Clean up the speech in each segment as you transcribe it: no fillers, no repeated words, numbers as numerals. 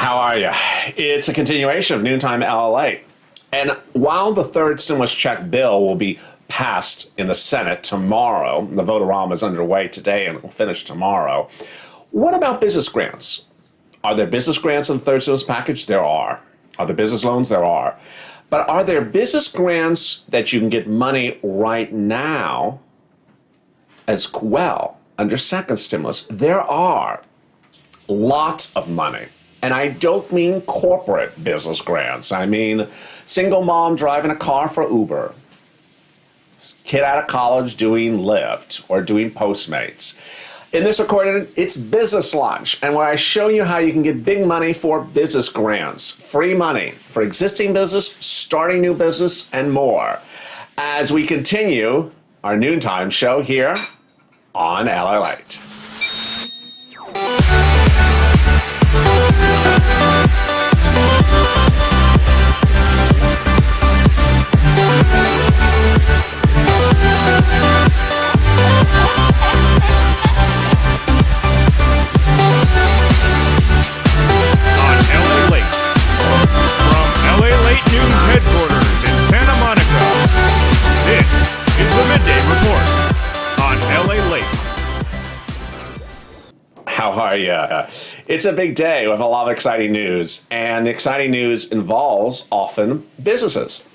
How are you? It's a continuation of Noontime Lalate. And while the third stimulus check bill will be passed in the Senate tomorrow, the vote-a-rama is underway today and it will finish tomorrow, what about business grants? Are there business grants in the third stimulus package? There are. Are there business loans? There are. But are there business grants that you can get money right now as well under second stimulus? There are. Lots of money. And I don't mean corporate business grants. I mean single mom driving a car for Uber, kid out of college doing Lyft or doing Postmates. In this recording, it's business lunch, and where I show you how you can get big money for business grants, free money for existing business, starting new business, and more. As we continue our noontime show here on Lalate. Headquarters in Santa Monica. This is the Midday Report on LA Late. How are you? It's a big day with a lot of exciting news, and the exciting news involves often businesses.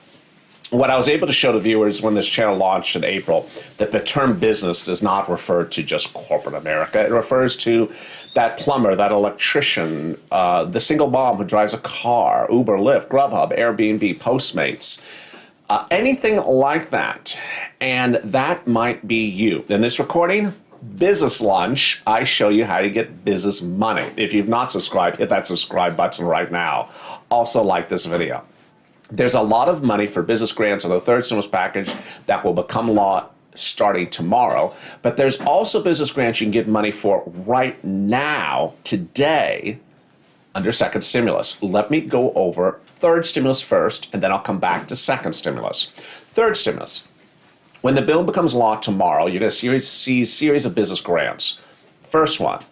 What I was able to show to viewers when this channel launched in April, that the term business does not refer to just corporate America. It refers to that plumber, that electrician, the single mom who drives a car, Uber, Lyft, Grubhub, Airbnb, Postmates, anything like that. And that might be you. In this recording, Business Lunch, I show you how to get business money. If you've not subscribed, hit that subscribe button right now. Also like this video. There's a lot of money for business grants on the third stimulus package that will become law starting tomorrow. But there's also business grants you can get money for right now, today, under second stimulus. Let me go over third stimulus first, and then I'll come back to second stimulus. Third stimulus. When the bill becomes law tomorrow, you're going to see a series of business grants. First one,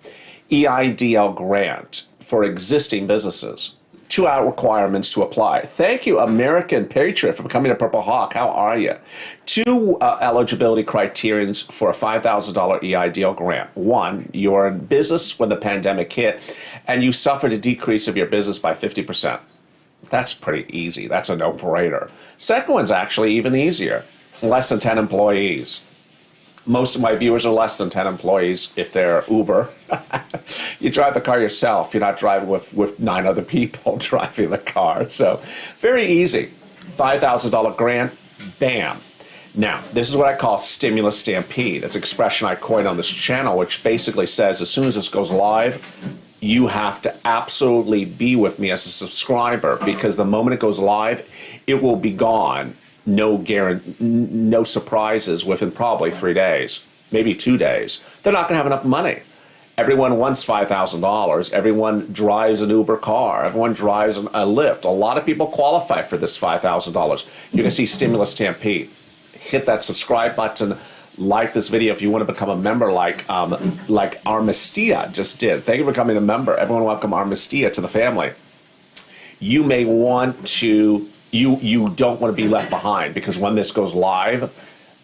EIDL grant for existing businesses. 2 out requirements to apply. Thank you, American Patriot, for becoming a Purple Hawk. How are you? 2 eligibility criterions for a $5,000 EIDL grant. 1, you're in business when the pandemic hit, and you suffered a decrease of your business by 50%. That's pretty easy. That's a no-brainer. Second one's actually even easier. Less than 10 employees. Most of my viewers are less than 10 employees if they're Uber. You drive the car yourself. You're not driving with 9 other people driving the car. So very easy. $5,000 grant, bam. Now, this is what I call stimulus stampede. It's an expression I coined on this channel, which basically says as soon as this goes live, you have to absolutely be with me as a subscriber, because the moment it goes live, it will be gone. No surprises within probably 3 days, maybe 2 days. They're not going to have enough money. Everyone wants $5,000. Everyone drives an Uber car. Everyone drives a Lyft. A lot of people qualify for this $5,000. You're going to see stimulus stampede. Hit that subscribe button. Like this video if you want to become a member like Armistia just did. Thank you for becoming a member. Everyone welcome Armistia to the family. You may want to... You don't want to be left behind, because when this goes live,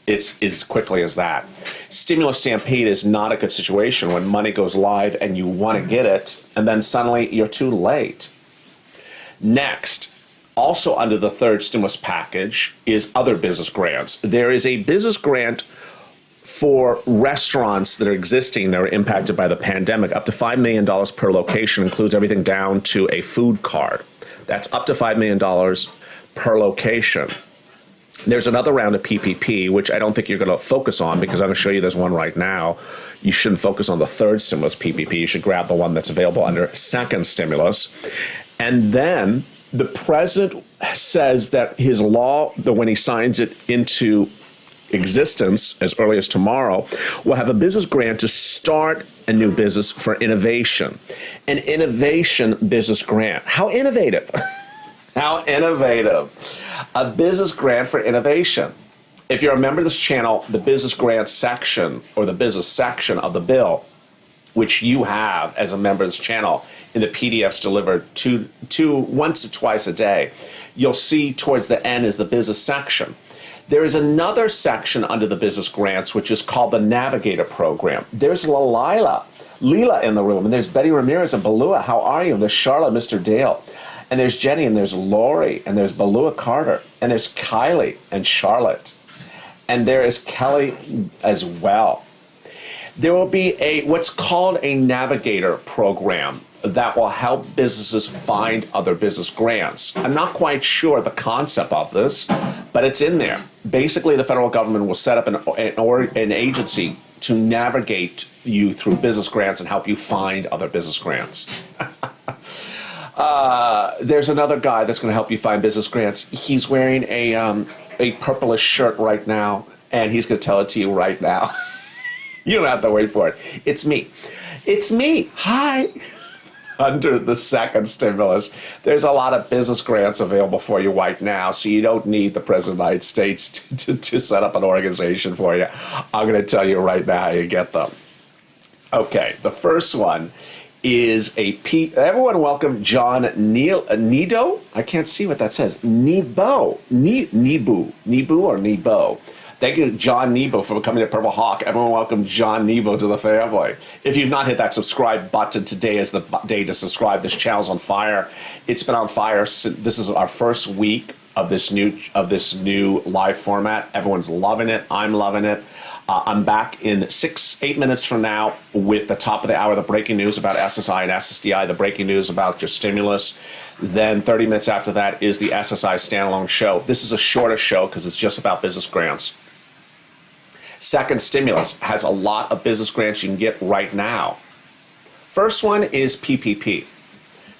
it's as quickly as that. Stimulus stampede is not a good situation when money goes live and you want to get it, and then suddenly you're too late. Next, also under the third stimulus package is other business grants. There is a business grant for restaurants that are existing that are impacted by the pandemic. Up to $5 million per location, includes everything down to a food card. That's up to $5 million per location. There's another round of PPP, which I don't think you're going to focus on, because I'm going to show you there's one right now. You shouldn't focus on the third stimulus PPP. You should grab the one that's available under second stimulus. And then the president says that his law, that when he signs it into existence as early as tomorrow, will have a business grant to start a new business for innovation. An innovation business grant. How innovative? How innovative. A business grant for innovation. If you're a member of this channel, the business grant section, or the business section of the bill, which you have as a member of this channel, in the PDFs delivered once or twice a day, you'll see towards the end is the business section. There is another section under the business grants, which is called the Navigator Program. There's Leela in the room, and there's Betty Ramirez and Balua. How are you? And there's Charlotte, Mr. Dale. And there's Jenny, and there's Lori, and there's Balua Carter, and there's Kylie and Charlotte. And there is Kelly as well. There will be what's called a Navigator Program that will help businesses find other business grants. I'm not quite sure the concept of this, but it's in there. Basically, the federal government will set up an agency to navigate you through business grants and help you find other business grants. There's another guy that's going to help you find business grants. He's wearing a purplish shirt right now, and he's going to tell it to you right now. You don't have to wait for it. It's me. It's me. Hi. Under the second stimulus, there's a lot of business grants available for you right now, so you don't need the President of the United States to set up an organization for you. I'm going to tell you right now how you get them. Okay, the first one is everyone welcome John Nido? I can't see what that says. Nebo or Nebo. Thank you, John Nebo, for coming to Purple Hawk. Everyone welcome John Nebo to the family. If you've not hit that subscribe button, today is the day to subscribe. This channel's on fire. It's been on fire since this is our first week of this new live format. Everyone's loving it. I'm loving it. I'm back in 8 minutes from now with the top of the hour, the breaking news about SSI and SSDI, the breaking news about your stimulus. Then 30 minutes after that is the SSI standalone show. This is a shorter show because it's just about business grants. Second stimulus has a lot of business grants you can get right now. First one is PPP.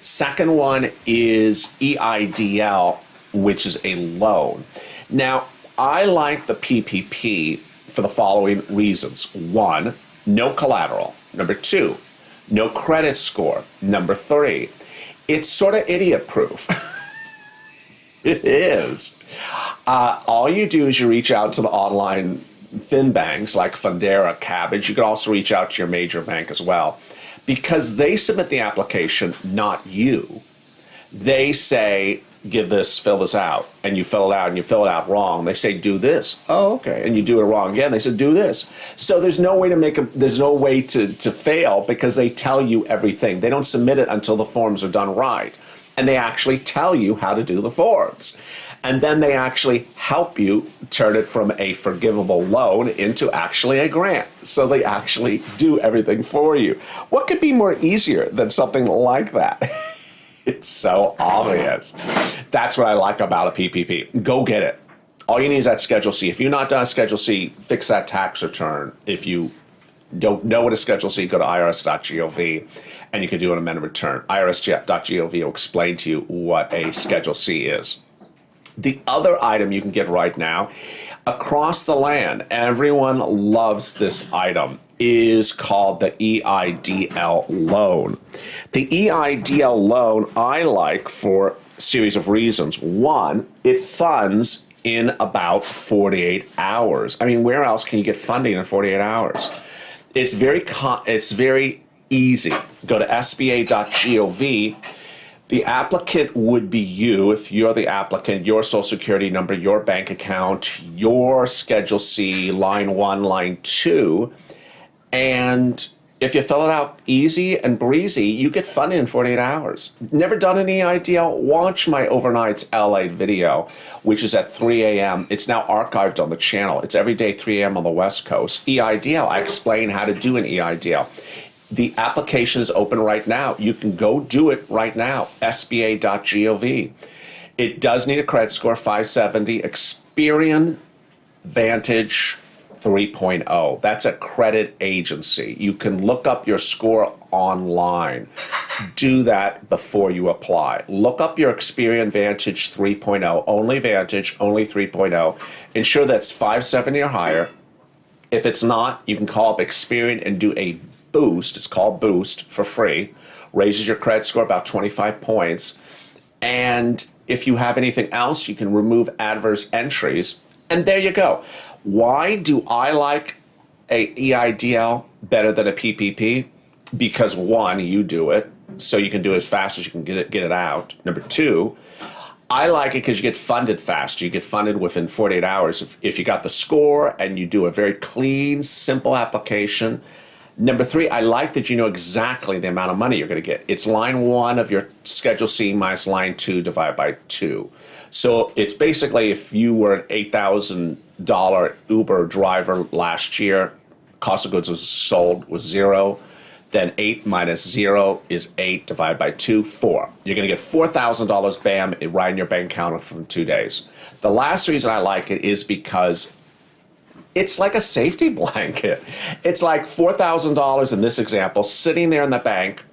Second one is EIDL, which is a loan. Now, I like the PPP for the following reasons. One, no collateral. Number two, no credit score. Number three, it's sort of idiot-proof. It is. All you do is you reach out to the online fin banks like Fundera, Cabbage. You could also reach out to your major bank as well. Because they submit the application, not you. They say, give this, fill this out, and you fill it out, and you fill it out wrong. They say, do this. Oh, okay. And you do it wrong again. They said, do this. So there's no way to fail because they tell you everything. They don't submit it until the forms are done right. And they actually tell you how to do the forms. And then they actually help you turn it from a forgivable loan into actually a grant. So they actually do everything for you. What could be more easier than something like that? It's so obvious. That's what I like about a PPP. Go get it. All you need is that Schedule C. If you're not done a Schedule C, fix that tax return. If you don't know what a Schedule C, go to irs.gov and you can do an amended return. irs.gov will explain to you what a Schedule C is. The other item you can get right now, across the land, everyone loves this item, is called the EIDL loan. The EIDL loan I like for a series of reasons. One, it funds in about 48 hours. I mean, where else can you get funding in 48 hours? It's very easy. Go to sba.gov. The applicant would be you, if you're the applicant, your social security number, your bank account, your Schedule C, line 1, line 2, and if you fill it out easy and breezy, you get funding in 48 hours. Never done an EIDL? Watch my Overnights LA video, which is at 3 a.m. It's now archived on the channel. It's every day 3 a.m. on the West Coast. EIDL, I explain how to do an EIDL. The application is open right now. You can go do it right now, sba.gov. It does need a credit score, 570, Experian Vantage 3.0. That's a credit agency. You can look up your score online. Do that before you apply. Look up your Experian Vantage 3.0, only Vantage, only 3.0. Ensure that's 570 or higher. If it's not, you can call up Experian and do a boost. It's called Boost for free. Raises your credit score about 25 points. And if you have anything else, you can remove adverse entries. And there you go. Why do I like a EIDL better than a PPP? Because one, you do it. so you can do it as fast as you can get it out. Number two, I like it because you get funded fast. You get funded within 48 hours if you got the score and you do a very clean, simple application. Number three, I like that you know exactly the amount of money you're going to get. It's line 1 of your Schedule C minus line 2 divided by 2. So it's basically if you were an $8,000 Uber driver last year, cost of goods was sold was 0. Then 8 minus 0 is 8 divided by 2, 4. You're going to get $4,000, bam, right in your bank account from 2 days. The last reason I like it is because it's like a safety blanket. It's like $4,000 in this example, sitting there in the bank.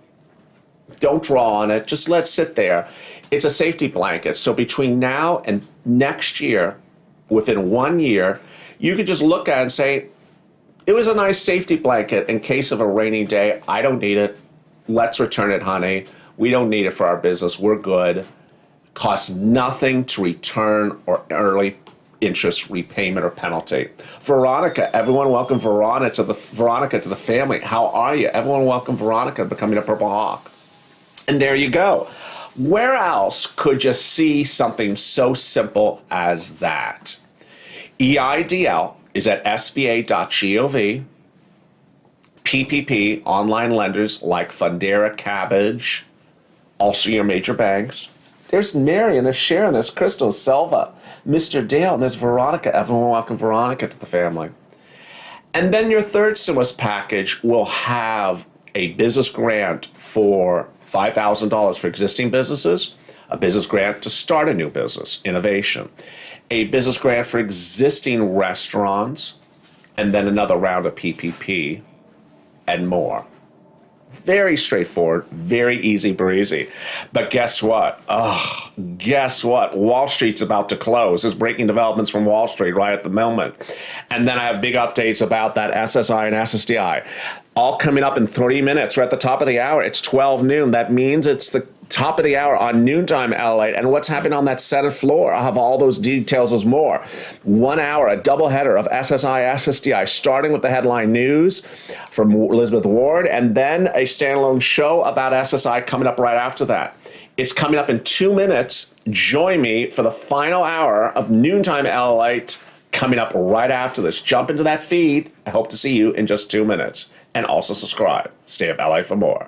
Don't draw on it, just let it sit there. It's a safety blanket. So between now and next year, within 1 year, you could just look at it and say, it was a nice safety blanket in case of a rainy day. I don't need it. Let's return it, honey. We don't need it for our business. We're good. Costs nothing to return or early interest repayment or penalty. Veronica, everyone welcome Veronica to the family. How are you? Everyone welcome Veronica to becoming a Purple Hawk. And there you go. Where else could you see something so simple as that? EIDL is at sba.gov. PPP, online lenders like Fundera, Cabbage, also your major banks. There's Mary, and there's Sharon, there's Crystal, Selva, Mr. Dale, and there's Veronica. Everyone welcome Veronica to the family. And then your third stimulus package will have a business grant for $5,000 for existing businesses, a business grant to start a new business, innovation, a business grant for existing restaurants, and then another round of PPP and more. Very straightforward, very easy breezy. But guess what? Guess what? Wall Street's about to close. There's breaking developments from Wall Street right at the moment. And then I have big updates about that SSI and SSDI. All coming up in 30 minutes. We're at the top of the hour. It's 12 noon. That means it's the top of the hour on Noontime Lalate. And what's happening on that Senate floor? I'll have all those details as more. 1 hour, a doubleheader of SSI, SSDI, starting with the headline news from Elizabeth Ward, and then a standalone show about SSI coming up right after that. It's coming up in 2 minutes. Join me for the final hour of Noontime Lalate coming up right after this. Jump into that feed. I hope to see you in just 2 minutes. And also subscribe. Stay up LA for more.